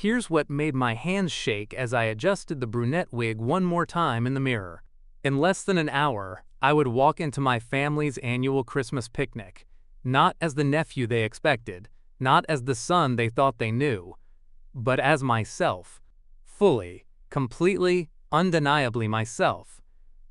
Here's what made my hands shake as I adjusted the brunette wig one more time in the mirror. In less than an hour, I would walk into my family's annual Christmas picnic, not as the nephew they expected, not as the son they thought they knew, but as myself. Fully, completely, undeniably myself.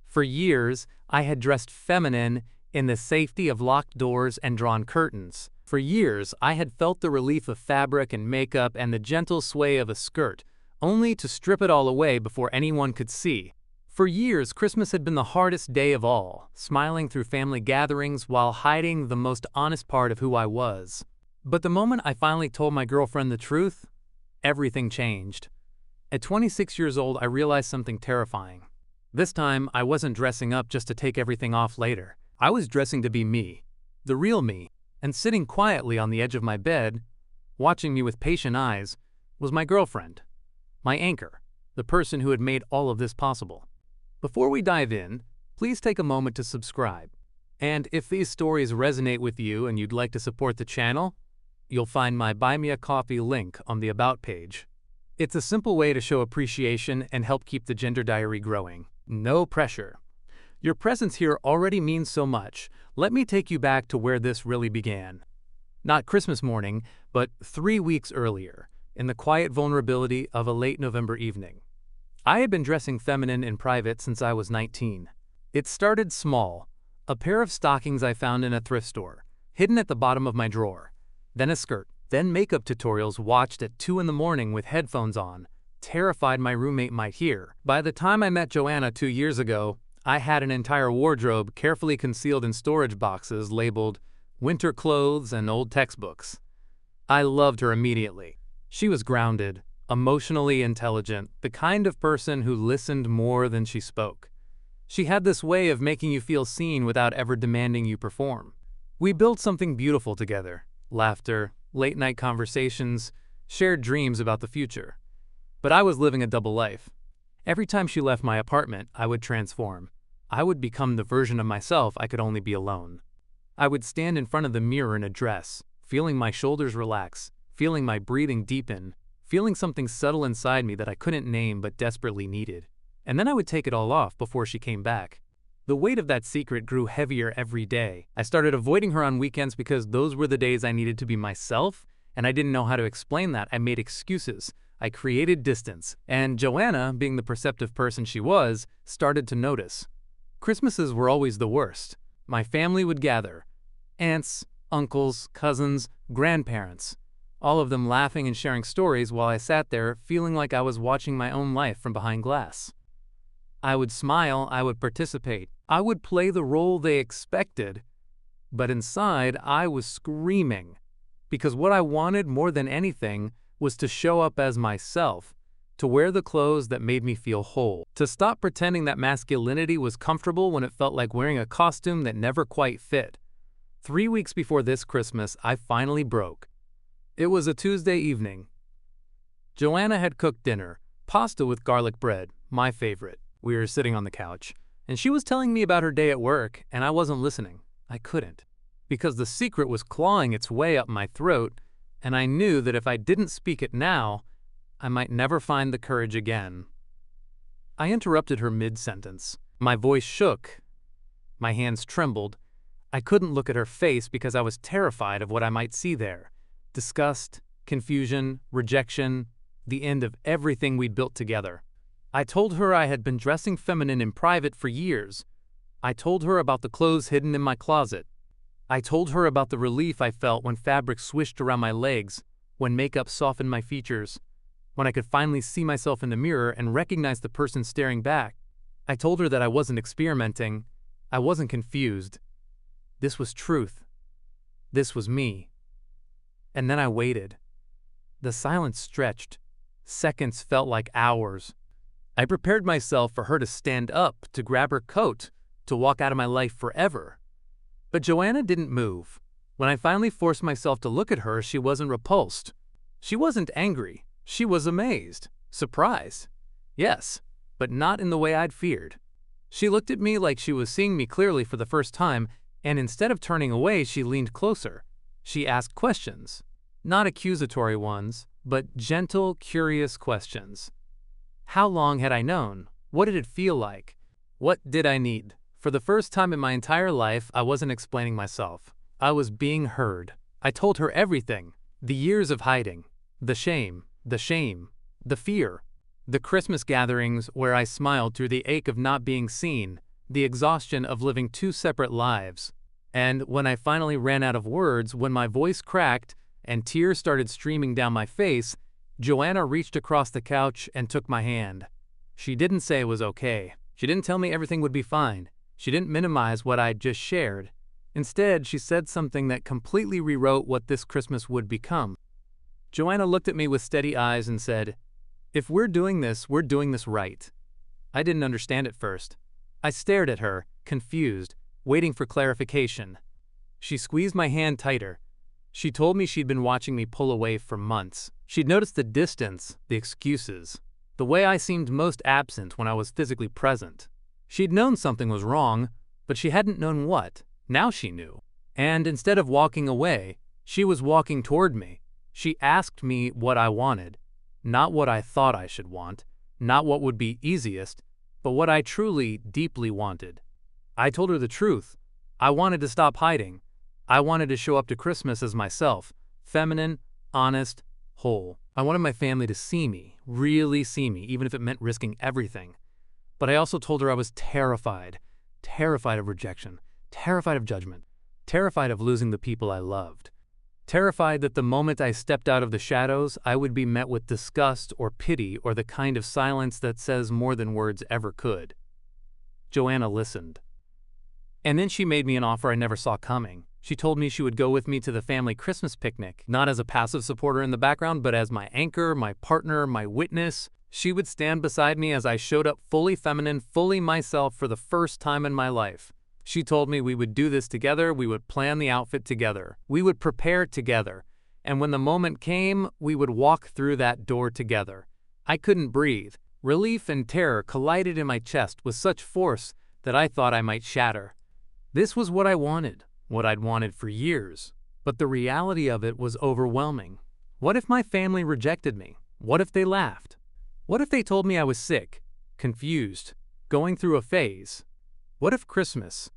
For years, I had dressed feminine in the safety of locked doors and drawn curtains. For years, I had felt the relief of fabric and makeup and the gentle sway of a skirt, only to strip it all away before anyone could see. For years, Christmas had been the hardest day of all, smiling through family gatherings while hiding the most honest part of who I was. But the moment I finally told my girlfriend the truth, everything changed. At 26 years old, I realized something terrifying. This time, I wasn't dressing up just to take everything off later. I was dressing to be me, the real me, and sitting quietly on the edge of my bed, watching me with patient eyes, was my girlfriend, my anchor, the person who had made all of this possible. Before we dive in, please take a moment to subscribe. And if these stories resonate with you and you'd like to support the channel, you'll find my Buy Me a Coffee link on the About page. It's a simple way to show appreciation and help keep the Gender Diary growing. No pressure. Your presence here already means so much. Let me take you back to where this really began. Not Christmas morning, but 3 weeks earlier, in the quiet vulnerability of a late November evening. I had been dressing feminine in private since I was 19. It started small, a pair of stockings I found in a thrift store, hidden at the bottom of my drawer. Then a skirt, then makeup tutorials watched at 2 in the morning with headphones on, terrified my roommate might hear. By the time I met Joanna 2 years ago, I had an entire wardrobe carefully concealed in storage boxes labeled winter clothes and old textbooks. I loved her immediately. She was grounded, emotionally intelligent, the kind of person who listened more than she spoke. She had this way of making you feel seen without ever demanding you perform. We built something beautiful together: laughter, late-night conversations, shared dreams about the future. But I was living a double life. Every time she left my apartment, I would transform. I would become the version of myself I could only be alone. I would stand in front of the mirror in a dress, feeling my shoulders relax, feeling my breathing deepen, feeling something subtle inside me that I couldn't name but desperately needed. And then I would take it all off before she came back. The weight of that secret grew heavier every day. I started avoiding her on weekends because those were the days I needed to be myself, and I didn't know how to explain that. I made excuses. I created distance. And Joanna, being the perceptive person she was, started to notice. Christmases were always the worst. My family would gather. Aunts, uncles, cousins, grandparents. All of them laughing and sharing stories while I sat there feeling like I was watching my own life from behind glass. I would smile, I would participate, I would play the role they expected, but inside I was screaming, because what I wanted more than anything was to show up as myself, to wear the clothes that made me feel whole, to stop pretending that masculinity was comfortable when it felt like wearing a costume that never quite fit. 3 weeks before this Christmas, I finally broke. It was a Tuesday evening. Joanna had cooked dinner, pasta with garlic bread, my favorite. We were sitting on the couch, and she was telling me about her day at work, and I wasn't listening. I couldn't, because the secret was clawing its way up my throat, and I knew that if I didn't speak it now, I might never find the courage again. I interrupted her mid-sentence. My voice shook. My hands trembled. I couldn't look at her face because I was terrified of what I might see there. Disgust, confusion, rejection, the end of everything we'd built together. I told her I had been dressing feminine in private for years. I told her about the clothes hidden in my closet. I told her about the relief I felt when fabric swished around my legs, when makeup softened my features, when I could finally see myself in the mirror and recognize the person staring back. I told her that I wasn't experimenting. I wasn't confused. This was truth. This was me. And then I waited. The silence stretched. Seconds felt like hours. I prepared myself for her to stand up, to grab her coat, to walk out of my life forever. But Joanna didn't move. When I finally forced myself to look at her, she wasn't repulsed. She wasn't angry. She was amazed. Surprised. Yes, but not in the way I'd feared. She looked at me like she was seeing me clearly for the first time, and instead of turning away, she leaned closer. She asked questions. Not accusatory ones, but gentle, curious questions. How long had I known? What did it feel like? What did I need? For the first time in my entire life, I wasn't explaining myself. I was being heard. I told her everything. The years of hiding. The shame. The fear. The Christmas gatherings where I smiled through the ache of not being seen. The exhaustion of living two separate lives. And when I finally ran out of words, when my voice cracked and tears started streaming down my face, Joanna reached across the couch and took my hand. She didn't say it was okay. She didn't tell me everything would be fine. She didn't minimize what I'd just shared. Instead, she said something that completely rewrote what this Christmas would become. Joanna looked at me with steady eyes and said, "If we're doing this right." I didn't understand at first. I stared at her, confused, waiting for clarification. She squeezed my hand tighter. She told me she'd been watching me pull away for months. She'd noticed the distance, the excuses, the way I seemed most absent when I was physically present. She'd known something was wrong, but she hadn't known what. Now she knew. And instead of walking away, she was walking toward me. She asked me what I wanted, not what I thought I should want, not what would be easiest, but what I truly, deeply wanted. I told her the truth. I wanted to stop hiding. I wanted to show up to Christmas as myself, feminine, honest, whole. I wanted my family to see me, really see me, even if it meant risking everything. But I also told her I was terrified of rejection, terrified of judgment, terrified of losing the people I loved, terrified that the moment I stepped out of the shadows, I would be met with disgust or pity or the kind of silence that says more than words ever could. Joanna listened. And then she made me an offer I never saw coming. She told me she would go with me to the family Christmas picnic, not as a passive supporter in the background, but as my anchor, my partner, my witness. She would stand beside me as I showed up fully feminine, fully myself for the first time in my life. She told me we would do this together, we would plan the outfit together, we would prepare together, and when the moment came, we would walk through that door together. I couldn't breathe. Relief and terror collided in my chest with such force that I thought I might shatter. This was what I wanted, what I'd wanted for years, but the reality of it was overwhelming. What if my family rejected me? What if they laughed? What if they told me I was sick, confused, going through a phase? What if Christmas,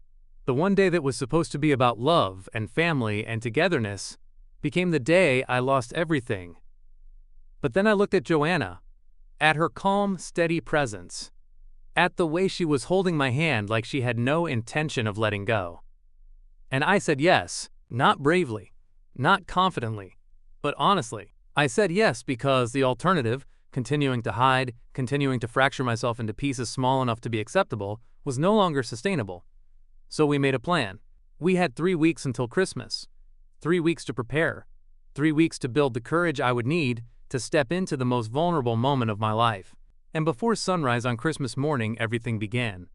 the one day that was supposed to be about love and family and togetherness, became the day I lost everything? But then I looked at Joanna, at her calm, steady presence, at the way she was holding my hand like she had no intention of letting go. And I said yes, not bravely, not confidently, but honestly. I said yes because the alternative, continuing to hide, continuing to fracture myself into pieces small enough to be acceptable, was no longer sustainable. So we made a plan. We had 3 weeks until Christmas. 3 weeks to prepare. 3 weeks to build the courage I would need to step into the most vulnerable moment of my life. And before sunrise on Christmas morning, everything began.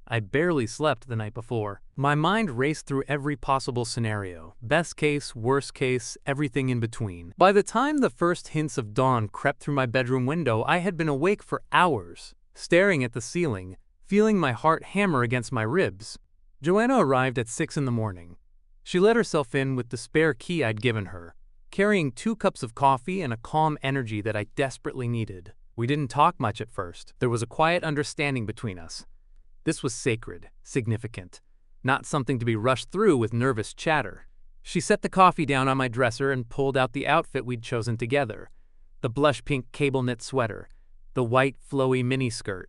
I barely slept the night before. My mind raced through every possible scenario. Best case, worst case, everything in between. By the time the first hints of dawn crept through my bedroom window, I had been awake for hours, staring at the ceiling, feeling my heart hammer against my ribs. Joanna arrived at 6 in the morning. She let herself in with the spare key I'd given her, carrying 2 cups of coffee and a calm energy that I desperately needed. We didn't talk much at first. There was a quiet understanding between us. This was sacred, significant, not something to be rushed through with nervous chatter. She set the coffee down on my dresser and pulled out the outfit we'd chosen together. The blush pink cable knit sweater, the white flowy miniskirt,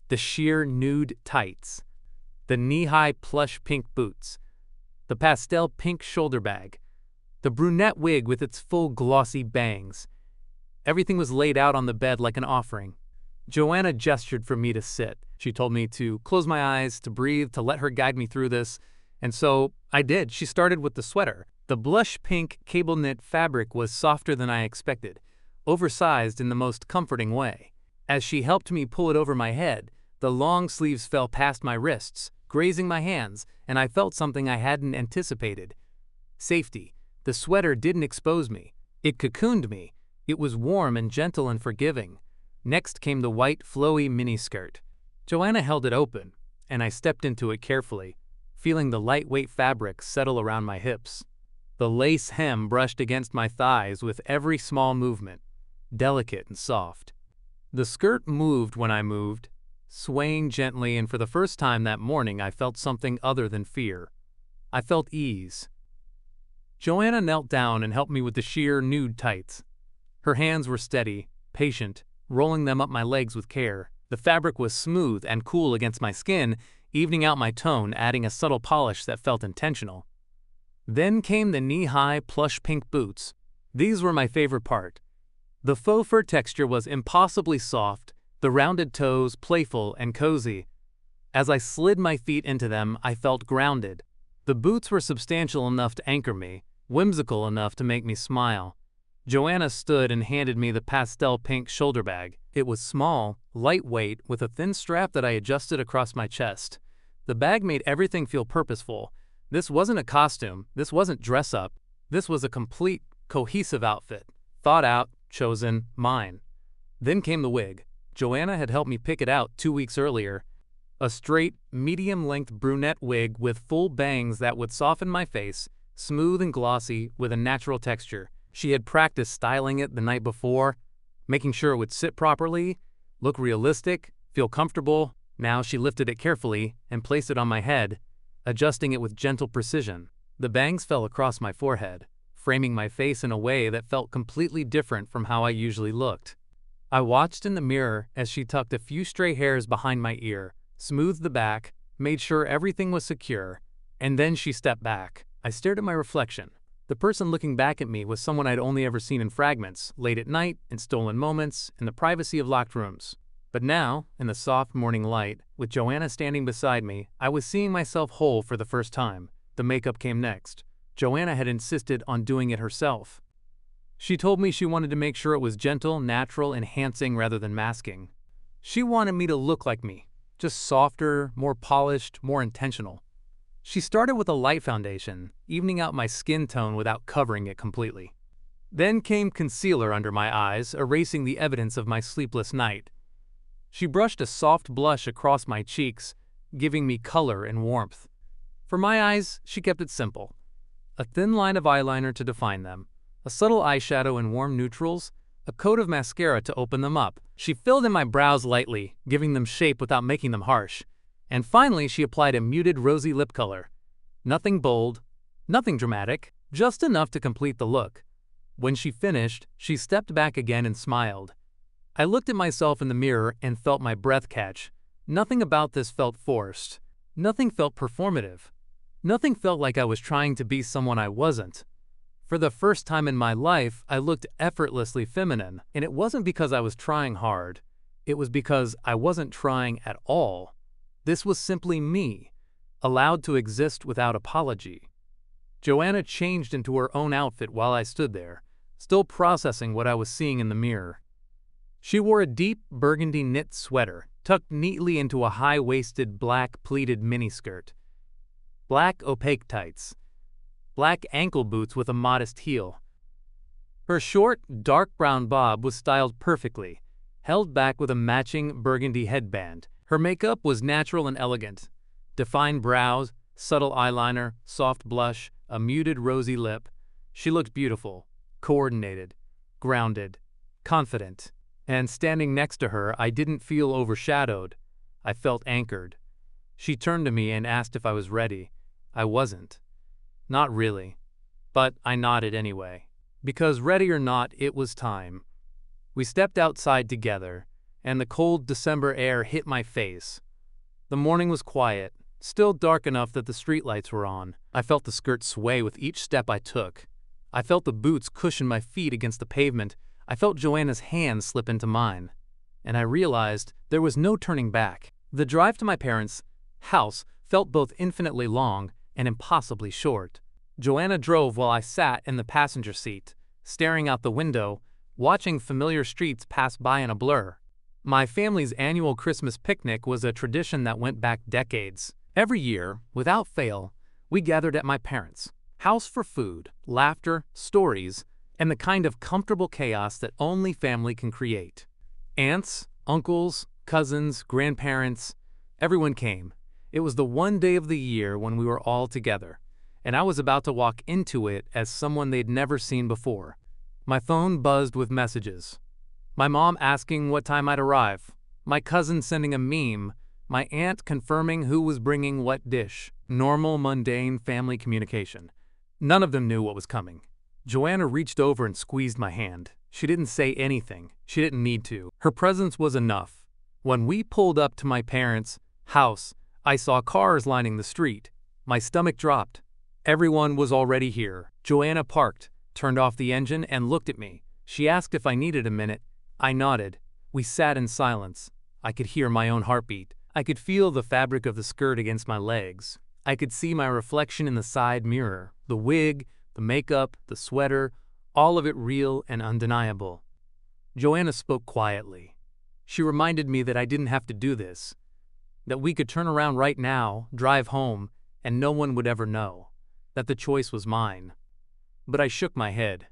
the sheer nude tights, the knee-high plush pink boots, the pastel pink shoulder bag, the brunette wig with its full glossy bangs. Everything was laid out on the bed like an offering. Joanna gestured for me to sit. She told me to close my eyes, to breathe, to let her guide me through this. And so I did. She started with the sweater. The blush pink cable knit fabric was softer than I expected, oversized in the most comforting way. As she helped me pull it over my head, the long sleeves fell past my wrists, grazing my hands, and I felt something I hadn't anticipated. Safety. The sweater didn't expose me. It cocooned me. It was warm and gentle and forgiving. Next came the white, flowy miniskirt. Joanna held it open, and I stepped into it carefully, feeling the lightweight fabric settle around my hips. The lace hem brushed against my thighs with every small movement. delicate and soft. The skirt moved when I moved, swaying gently, and for the first time that morning I felt something other than fear. I felt ease. Joanna knelt down and helped me with the sheer nude tights. Her hands were steady, patient, rolling them up my legs with care. The fabric was smooth and cool against my skin, evening out my tone, adding a subtle polish that felt intentional. Then came the knee-high plush pink boots. These were my favorite part. The faux fur texture was impossibly soft, the rounded toes playful and cozy. As I slid my feet into them, I felt grounded. The boots were substantial enough to anchor me, whimsical enough to make me smile. Joanna stood and handed me the pastel pink shoulder bag. It was small, lightweight, with a thin strap that I adjusted across my chest. The bag made everything feel purposeful. This wasn't a costume, this wasn't dress up, this was a complete, cohesive outfit. Thought out, chosen, mine. Then came the wig. Joanna had helped me pick it out 2 weeks earlier. A straight, medium-length brunette wig with full bangs that would soften my face, smooth and glossy with a natural texture. She had practiced styling it the night before, making sure it would sit properly, look realistic, feel comfortable. Now she lifted it carefully and placed it on my head, adjusting it with gentle precision. The bangs fell across my forehead, framing my face in a way that felt completely different from how I usually looked. I watched in the mirror as she tucked a few stray hairs behind my ear, smoothed the back, made sure everything was secure, and then she stepped back. I stared at my reflection. The person looking back at me was someone I'd only ever seen in fragments, late at night, in stolen moments, in the privacy of locked rooms. But now, in the soft morning light, with Joanna standing beside me, I was seeing myself whole for the first time. The makeup came next. Joanna had insisted on doing it herself. She told me she wanted to make sure it was gentle, natural, enhancing rather than masking. She wanted me to look like me, just softer, more polished, more intentional. She started with a light foundation, evening out my skin tone without covering it completely. Then came concealer under my eyes, erasing the evidence of my sleepless night. She brushed a soft blush across my cheeks, giving me color and warmth. For my eyes, she kept it simple. A thin line of eyeliner to define them, a subtle eyeshadow in warm neutrals, a coat of mascara to open them up. She filled in my brows lightly, giving them shape without making them harsh. And finally, she applied a muted rosy lip color. Nothing bold, nothing dramatic, just enough to complete the look. When she finished, she stepped back again and smiled. I looked at myself in the mirror and felt my breath catch. Nothing about this felt forced. Nothing felt performative. Nothing felt like I was trying to be someone I wasn't. For the first time in my life, I looked effortlessly feminine, and it wasn't because I was trying hard. It was because I wasn't trying at all. This was simply me, allowed to exist without apology. Joanna changed into her own outfit while I stood there, still processing what I was seeing in the mirror. She wore a deep burgundy knit sweater, tucked neatly into a high-waisted black pleated miniskirt, black opaque tights, black ankle boots with a modest heel. Her short, dark brown bob was styled perfectly, held back with a matching burgundy headband. Her makeup was natural and elegant. Defined brows, subtle eyeliner, soft blush, a muted rosy lip. She looked beautiful, coordinated, grounded, confident. And standing next to her, I didn't feel overshadowed. I felt anchored. She turned to me and asked if I was ready. I wasn't. Not really. But I nodded anyway. Because ready or not, it was time. We stepped outside together, and the cold December air hit my face. The morning was quiet, still dark enough that the streetlights were on. I felt the skirt sway with each step I took. I felt the boots cushion my feet against the pavement. I felt Joanna's hand slip into mine. And I realized there was no turning back. The drive to my parents' house felt both infinitely long and impossibly short. Joanna drove while I sat in the passenger seat, staring out the window, watching familiar streets pass by in a blur. My family's annual Christmas picnic was a tradition that went back decades. Every year, without fail, we gathered at my parents' house for food, laughter, stories, and the kind of comfortable chaos that only family can create. Aunts, uncles, cousins, grandparents, everyone came. It was the one day of the year when we were all together, and I was about to walk into it as someone they'd never seen before. My phone buzzed with messages. My mom asking what time I'd arrive. My cousin sending a meme. My aunt confirming who was bringing what dish. Normal, mundane family communication. None of them knew what was coming. Joanna reached over and squeezed my hand. She didn't say anything. She didn't need to. Her presence was enough. When we pulled up to my parents' house, I saw cars lining the street. My stomach dropped. Everyone was already here. Joanna parked, turned off the engine, and looked at me. She asked if I needed a minute. I nodded. We sat in silence. I could hear my own heartbeat. I could feel the fabric of the skirt against my legs. I could see my reflection in the side mirror. The wig, the makeup, the sweater, all of it real and undeniable. Joanna spoke quietly. She reminded me that I didn't have to do this, that we could turn around right now, drive home, and no one would ever know, that the choice was mine. But I shook my head.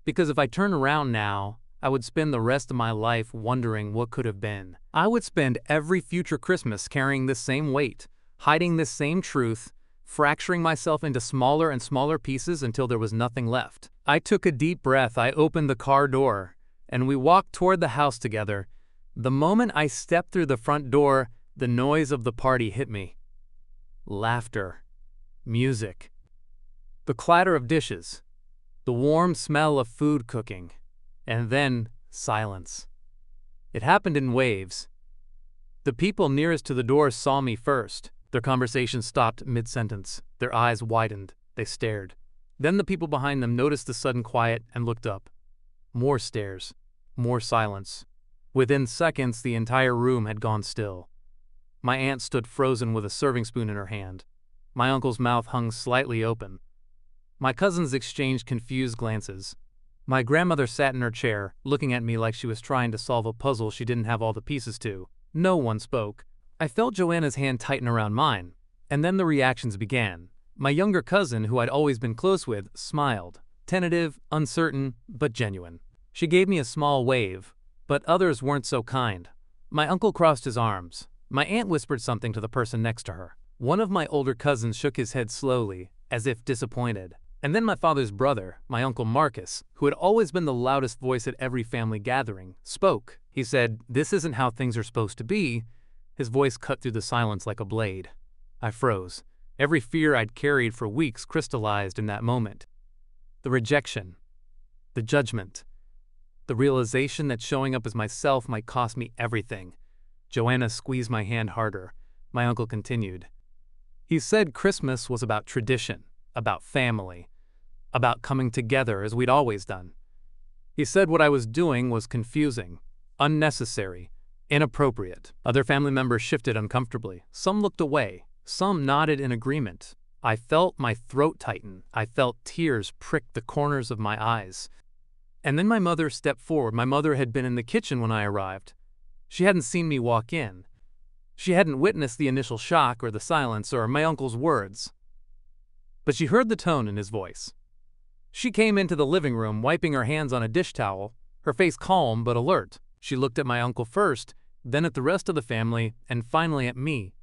Because if I turned around now, I would spend the rest of my life wondering what could have been. I would spend every future Christmas carrying this same weight, hiding this same truth, fracturing myself into smaller and smaller pieces until there was nothing left. I took a deep breath. I opened the car door, and we walked toward the house together. The moment I stepped through the front door, the noise of the party hit me. Laughter, music, the clatter of dishes, the warm smell of food cooking, and then silence. It happened in waves. The people nearest to the door saw me first. Their conversation stopped mid-sentence. Their eyes widened. They stared. Then the people behind them noticed the sudden quiet and looked up. More stares. More silence. Within seconds, the entire room had gone still. My aunt stood frozen with a serving spoon in her hand. My uncle's mouth hung slightly open. My cousins exchanged confused glances. My grandmother sat in her chair, looking at me like she was trying to solve a puzzle she didn't have all the pieces to. No one spoke. I felt Joanna's hand tighten around mine, and then the reactions began. My younger cousin, who I'd always been close with, smiled. Tentative, uncertain, but genuine. She gave me a small wave, but others weren't so kind. My uncle crossed his arms. My aunt whispered something to the person next to her. One of my older cousins shook his head slowly, as if disappointed. And then my father's brother, my Uncle Marcus, who had always been the loudest voice at every family gathering, spoke. He said, "This isn't how things are supposed to be." His voice cut through the silence like a blade. I froze. Every fear I'd carried for weeks crystallized in that moment. The rejection, the judgment, the realization that showing up as myself might cost me everything. Joanna squeezed my hand harder. My uncle continued. He said Christmas was about tradition, about family, about coming together as we'd always done. He said what I was doing was confusing, unnecessary, inappropriate. Other family members shifted uncomfortably. Some looked away. Some nodded in agreement. I felt my throat tighten. I felt tears prick the corners of my eyes. And then my mother stepped forward. My mother had been in the kitchen when I arrived. She hadn't seen me walk in. She hadn't witnessed the initial shock or the silence or my uncle's words. But she heard the tone in his voice. She came into the living room, wiping her hands on a dish towel, her face calm but alert. She looked at my uncle first, then at the rest of the family, and finally at me.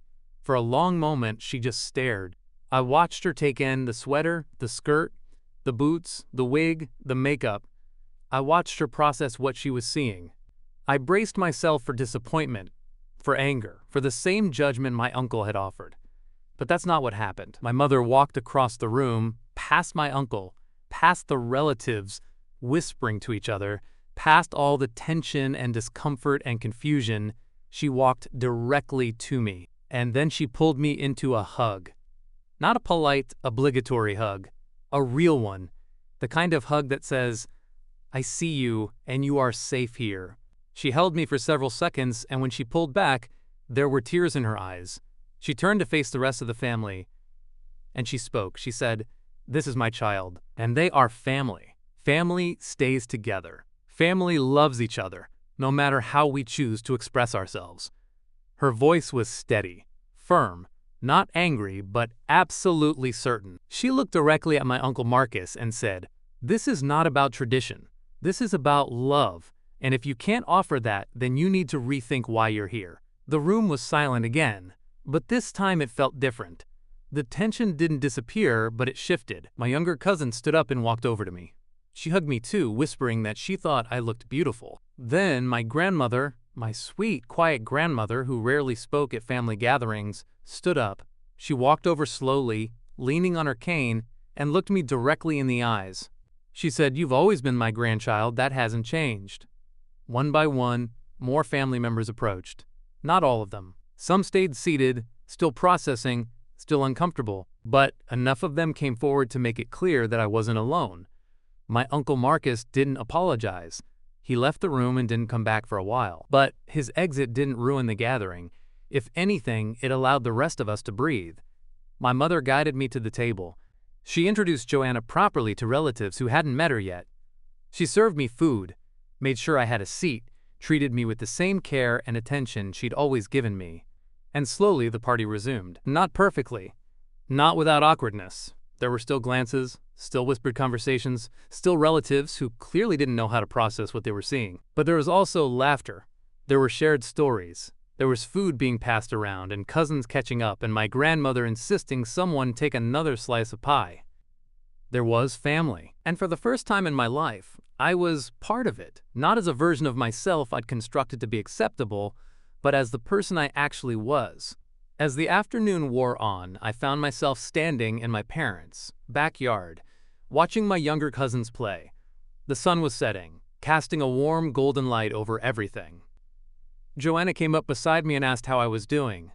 For a long moment, she just stared. I watched her take in the sweater, the skirt, the boots, the wig, the makeup. I watched her process what she was seeing. I braced myself for disappointment, for anger, for the same judgment my uncle had offered. But that's not what happened. My mother walked across the room, past my uncle, past the relatives, whispering to each other, past all the tension and discomfort and confusion. She walked directly to me, and then she pulled me into a hug. Not a polite, obligatory hug, a real one, the kind of hug that says, "I see you, and you are safe here." She held me for several seconds, and when she pulled back, there were tears in her eyes. She turned to face the rest of the family, and she spoke. She said, "This is my child, and they are family. Family stays together. Family loves each other, no matter how we choose to express ourselves." Her voice was steady, firm, not angry, but absolutely certain. She looked directly at my Uncle Marcus and said, "This is not about tradition. This is about love. And if you can't offer that, then you need to rethink why you're here." The room was silent again, but this time it felt different. The tension didn't disappear, but it shifted. My younger cousin stood up and walked over to me. She hugged me too, whispering that she thought I looked beautiful. Then my grandmother, my sweet, quiet grandmother who rarely spoke at family gatherings, stood up. She walked over slowly, leaning on her cane, and looked me directly in the eyes. She said, "You've always been my grandchild, that hasn't changed." One by one, more family members approached. Not all of them. Some stayed seated, still processing, still uncomfortable, but enough of them came forward to make it clear that I wasn't alone. My Uncle Marcus didn't apologize. He left the room and didn't come back for a while. But his exit didn't ruin the gathering. If anything, it allowed the rest of us to breathe. My mother guided me to the table. She introduced Joanna properly to relatives who hadn't met her yet. She served me food, made sure I had a seat, treated me with the same care and attention she'd always given me. And slowly the party resumed. Not perfectly. Not without awkwardness. There were still glances, still whispered conversations, still relatives who clearly didn't know how to process what they were seeing. But there was also laughter. There were shared stories. There was food being passed around and cousins catching up and my grandmother insisting someone take another slice of pie. There was family. And for the first time in my life, I was part of it. Not as a version of myself I'd constructed to be acceptable, but as the person I actually was. As the afternoon wore on, I found myself standing in my parents' backyard, watching my younger cousins play. The sun was setting, casting a warm golden light over everything. Joanna came up beside me and asked how I was doing.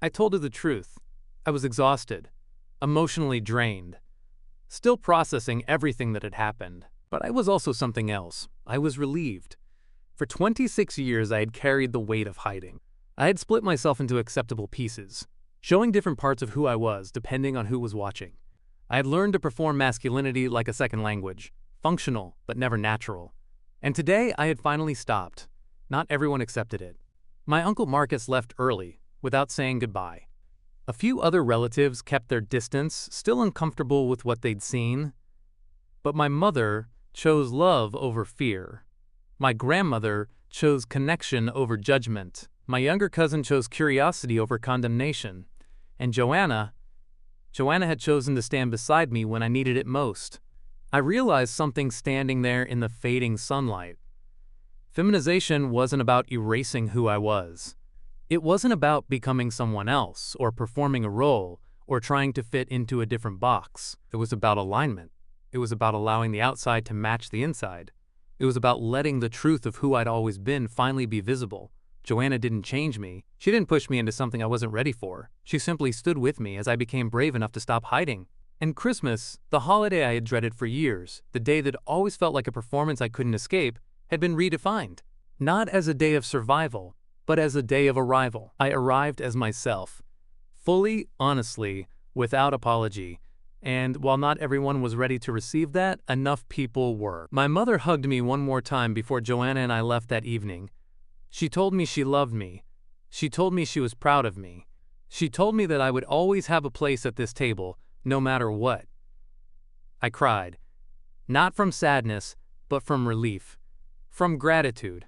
I told her the truth. I was exhausted, emotionally drained, still processing everything that had happened. But I was also something else. I was relieved. For 26 years, I had carried the weight of hiding. I had split myself into acceptable pieces, showing different parts of who I was depending on who was watching. I had learned to perform masculinity like a second language, functional but never natural. And today I had finally stopped. Not everyone accepted it. My Uncle Marcus left early, without saying goodbye. A few other relatives kept their distance, still uncomfortable with what they'd seen. But my mother chose love over fear. My grandmother chose connection over judgment. My younger cousin chose curiosity over condemnation. And Joanna had chosen to stand beside me when I needed it most. I realized something standing there in the fading sunlight. Feminization wasn't about erasing who I was. It wasn't about becoming someone else, or performing a role, or trying to fit into a different box. It was about alignment. It was about allowing the outside to match the inside. It was about letting the truth of who I'd always been finally be visible. Joanna didn't change me. She didn't push me into something I wasn't ready for. She simply stood with me as I became brave enough to stop hiding. And Christmas, the holiday I had dreaded for years, the day that always felt like a performance I couldn't escape, had been redefined. Not as a day of survival, but as a day of arrival. I arrived as myself. Fully, honestly, without apology. And while not everyone was ready to receive that, enough people were. My mother hugged me one more time before Joanna and I left that evening. She told me she loved me. She told me she was proud of me. She told me that I would always have a place at this table, no matter what. I cried. Not from sadness, but from relief. From gratitude.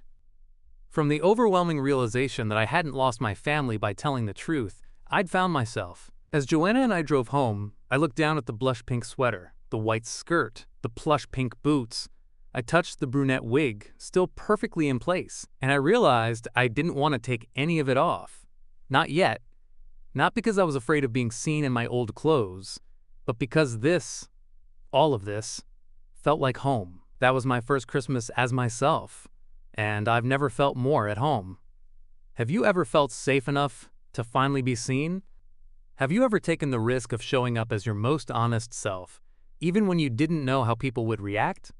From the overwhelming realization that I hadn't lost my family by telling the truth, I'd found myself. As Joanna and I drove home, I looked down at the blush pink sweater, the white skirt, the plush pink boots. I touched the brunette wig, still perfectly in place, and I realized I didn't want to take any of it off. Not yet. Not because I was afraid of being seen in my old clothes, but because all of this, felt like home. That was my first Christmas as myself, and I've never felt more at home. Have you ever felt safe enough to finally be seen? Have you ever taken the risk of showing up as your most honest self, even when you didn't know how people would react?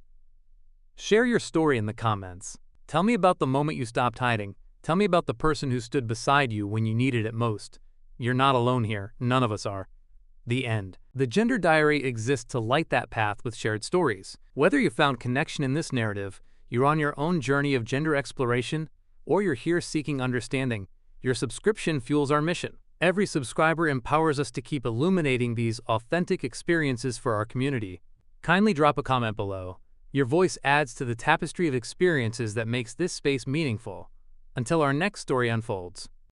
Share your story in the comments. Tell me about the moment you stopped hiding. Tell me about the person who stood beside you when you needed it most. You're not alone here. None of us are. The end. The Gender Diary exists to light that path with shared stories. Whether you found connection in this narrative, you're on your own journey of gender exploration, or you're here seeking understanding, your subscription fuels our mission. Every subscriber empowers us to keep illuminating these authentic experiences for our community. Kindly drop a comment below. Your voice adds to the tapestry of experiences that makes this space meaningful. Until our next story unfolds.